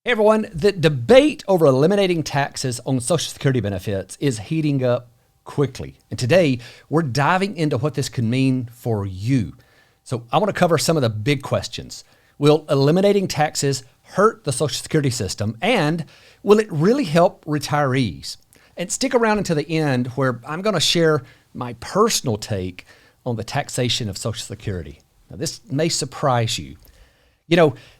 Hey everyone, the debate over eliminating taxes on Social Security benefits is heating up quickly. And today, we're diving into what this could mean for you. So I want to cover some of the big questions. Will eliminating taxes hurt the Social Security system? And will it really help retirees? And stick around until the end where I'm going to share my personal take on the taxation of Social Security. Now, this may surprise you.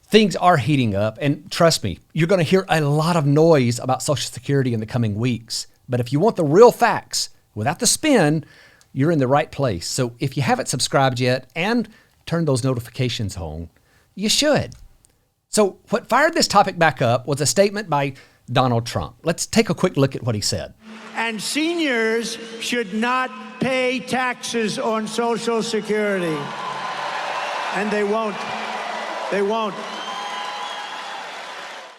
Things are heating up, and trust me, you're going to hear a lot of noise about Social Security in the coming weeks. But if you want the real facts without the spin, you're in the right place. So if you haven't subscribed yet and turned those notifications on, you should. So what fired this topic back up was a statement by Donald Trump. Let's take a quick look at what he said. And seniors should not pay taxes on Social Security. And they won't. They won't.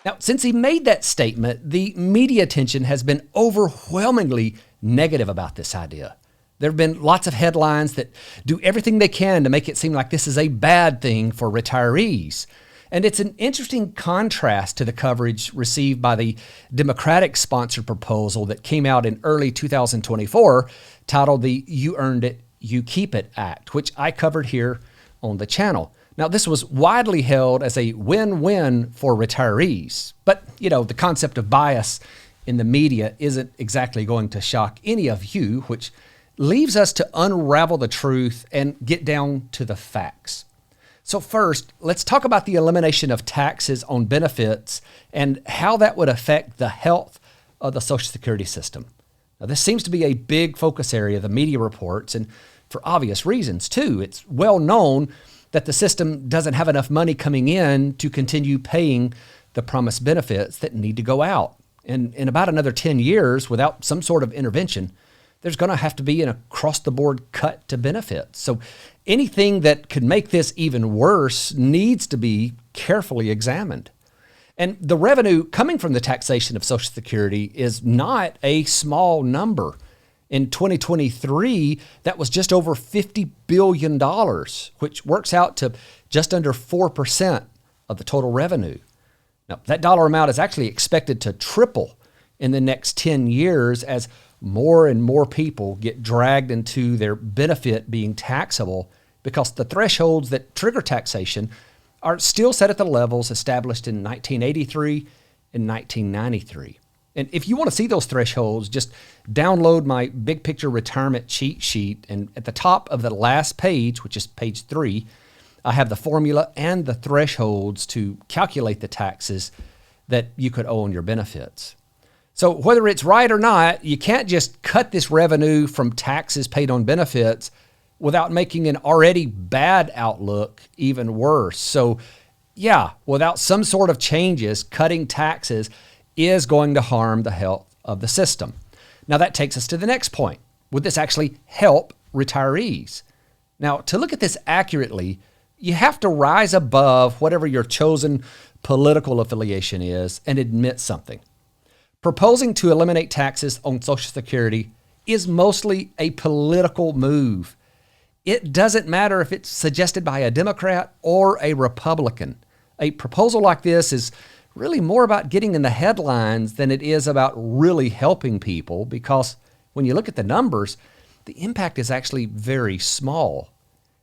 Now, since he made that statement, the media attention has been overwhelmingly negative about this idea. There have been lots of headlines that do everything they can to make it seem like this is a bad thing for retirees. And it's an interesting contrast to the coverage received by the Democratic-sponsored proposal that came out in early 2024 titled the You Earned It, You Keep It Act, which I covered here on the channel. Now, this was widely held as a win-win for retirees. But, the concept of bias in the media isn't exactly going to shock any of you, which leaves us to unravel the truth and get down to the facts. So first, let's talk about the elimination of taxes on benefits and how that would affect the health of the Social Security system. Now, this seems to be a big focus area of the media reports, and for obvious reasons, too. It's well known that the system doesn't have enough money coming in to continue paying the promised benefits that need to go out. And in about another 10 years, without some sort of intervention, there's going to have to be an across-the-board cut to benefits. So anything that could make this even worse needs to be carefully examined. And the revenue coming from the taxation of Social Security is not a small number. In 2023, that was just over $50 billion, which works out to just under 4% of the total revenue. Now, that dollar amount is actually expected to triple in the next 10 years as more and more people get dragged into their benefit being taxable because the thresholds that trigger taxation are still set at the levels established in 1983 and 1993. And if you want to see those thresholds, just download my big picture retirement cheat sheet. And at the top of the last page, which is page 3, I have the formula and the thresholds to calculate the taxes that you could owe on your benefits. So whether it's right or not, you can't just cut this revenue from taxes paid on benefits without making an already bad outlook even worse. So yeah, without some sort of changes, cutting taxes is going to harm the health of the system. Now that takes us to the next point. Would this actually help retirees? Now, to look at this accurately, you have to rise above whatever your chosen political affiliation is and admit something. Proposing to eliminate taxes on Social Security is mostly a political move. It doesn't matter if it's suggested by a Democrat or a Republican. A proposal like this is really more about getting in the headlines than it is about really helping people, because when you look at the numbers, the impact is actually very small.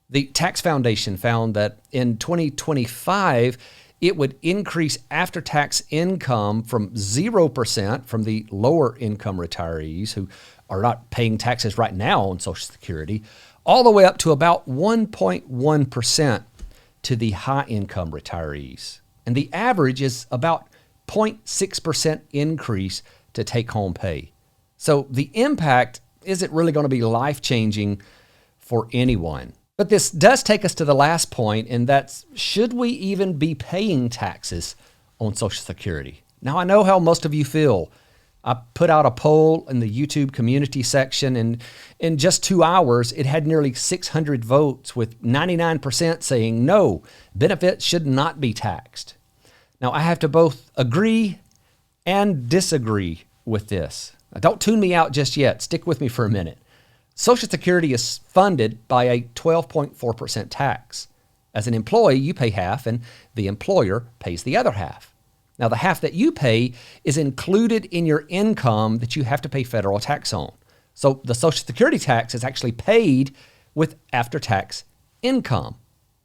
The Tax Foundation found that in 2025, it would increase after-tax income from 0% from the lower income retirees who are not paying taxes right now on Social Security, all the way up to about 1.1% to the high income retirees. And the average is about 0.6% increase to take-home pay. So the impact isn't really going to be life-changing for anyone. But this does take us to the last point, and that's, should we even be paying taxes on Social Security? Now, I know how most of you feel. I put out a poll in the YouTube community section, and in just 2 hours, it had nearly 600 votes, with 99% saying no, benefits should not be taxed. Now, I have to both agree and disagree with this. Now, don't tune me out just yet. Stick with me for a minute. Social Security is funded by a 12.4% tax. As an employee, you pay half, and the employer pays the other half. Now, the half that you pay is included in your income that you have to pay federal tax on. So the Social Security tax is actually paid with after-tax income.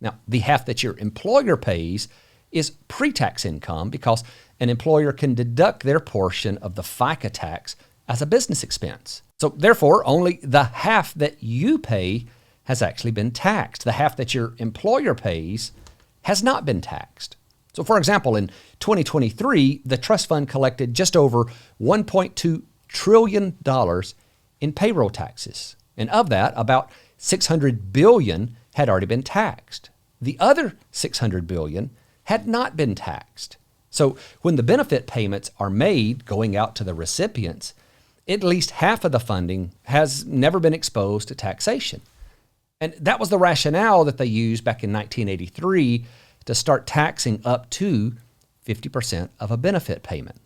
Now, the half that your employer pays is pre-tax income because an employer can deduct their portion of the FICA tax as a business expense. So therefore, only the half that you pay has actually been taxed. The half that your employer pays has not been taxed. So for example, in 2023, the trust fund collected just over $1.2 trillion in payroll taxes. And of that, about $600 billion had already been taxed. The other $600 billion had not been taxed. So when the benefit payments are made going out to the recipients, at least half of the funding has never been exposed to taxation. And that was the rationale that they used back in 1983 to start taxing up to 50% of a benefit payment.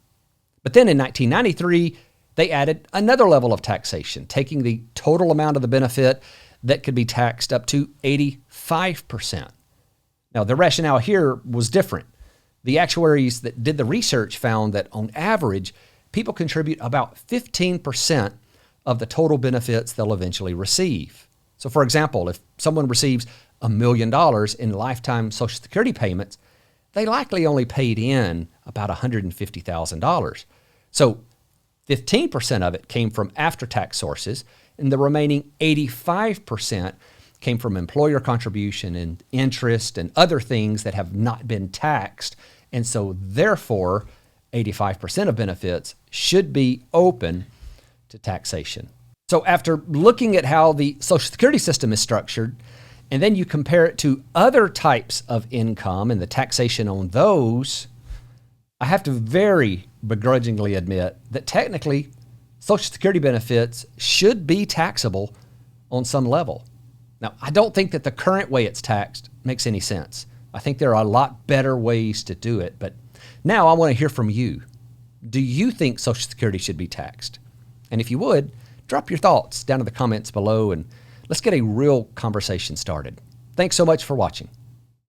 But then in 1993, they added another level of taxation, taking the total amount of the benefit that could be taxed up to 85%. Now, the rationale here was different. The actuaries that did the research found that on average, people contribute about 15% of the total benefits they'll eventually receive. So for example, if someone receives $1 million in lifetime Social Security payments, they likely only paid in about $150,000. So 15% of it came from after-tax sources, and the remaining 85% came from employer contribution and interest and other things that have not been taxed. And so therefore, 85% of benefits should be open to taxation. So after looking at how the Social Security system is structured, and then you compare it to other types of income and the taxation on those, I have to very begrudgingly admit that technically Social Security benefits should be taxable on some level. Now, I don't think that the current way it's taxed makes any sense. I think there are a lot better ways to do it, but now I want to hear from you. Do you think Social Security should be taxed? And if you would, drop your thoughts down in the comments below and let's get a real conversation started. Thanks so much for watching.